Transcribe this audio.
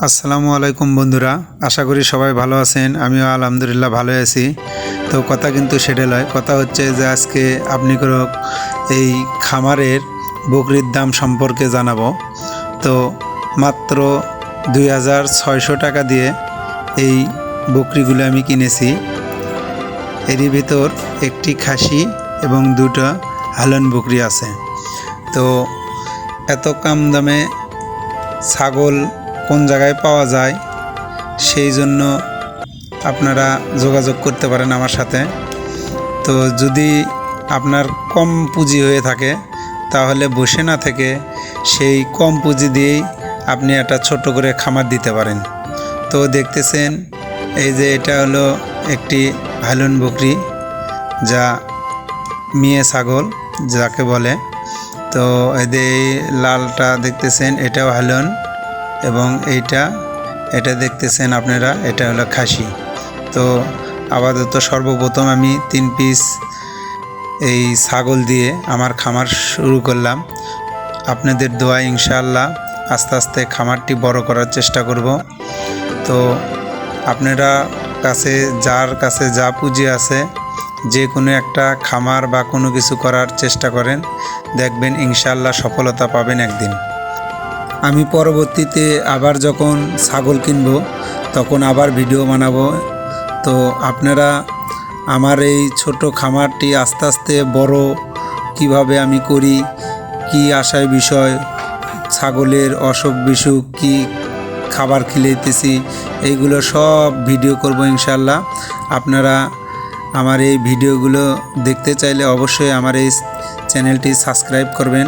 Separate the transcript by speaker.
Speaker 1: আসসালামু আলাইকুম বন্ধুরা, আশা করি সবাই ভালো আছেন। আমিও আলহামদুলিল্লাহ ভালো আছি। তো কথা কিন্তু সেটা নয়, কথা হচ্ছে যে আজকে আপনি এই খামারের বকরির দাম সম্পর্কে জানাবো। তো মাত্র 2600 টাকা দিয়ে এই বকরিগুলো আমি কিনেছি। এরই ভিতর একটি খাসি এবং দুটো হালন বকরি আছে। তো এত কম দামে ছাগল কোন জায়গায় পাওয়া যায় সেই জন্য আপনারা যোগাযোগ করতে পারেন আমার সাথে। তো যদি আপনার কম পুঁজি হয়ে থাকে তাহলে বসে না থেকে সেই কম পুঁজি দিয়েই আপনি একটা ছোট করে খামার দিতে পারেন। তো দেখতেছেন এই যে এটা হলো একটি হালন বকরি, যা মেয়ে ছাগল যাকে বলে। তো এই লালটা দেখতেছেন এটাও হালন, এবং এটা দেখতেছেন আপনারা এটা হলো খাসি। তো আপাতত সর্বপ্রথম আমি 3 পিস এই ছাগল দিয়ে আমার খামার শুরু করলাম। আপনাদের দোয়ায় ইনশাআল্লাহ আস্তে আস্তে খামারটি বড় করার চেষ্টা করব। তো আপনারা যার কাছে যা পুঁজি আছে যে কোনো একটা খামার বা কোনো কিছু করার চেষ্টা করেন, দেখবেন ইনশাআল্লাহ সফলতা পাবেন একদিন। আমি পরবর্তীতে আবার যখন ছাগল কিনব তখন আবার ভিডিও বানাবো। তো আপনারা আমার এই ছোট খামারটি আস্তে আস্তে বড় কিভাবে আমি করি, কি আশায় বিষয়, ছাগলের অসুখ বিসুখ কি খাবার খিলাইতেছি, এইগুলো সব ভিডিও করব ইনশাল্লাহ। আপনারা আমার এই ভিডিওগুলো দেখতে চাইলে অবশ্যই আমার এই চ্যানেলটি সাবস্ক্রাইব করবেন।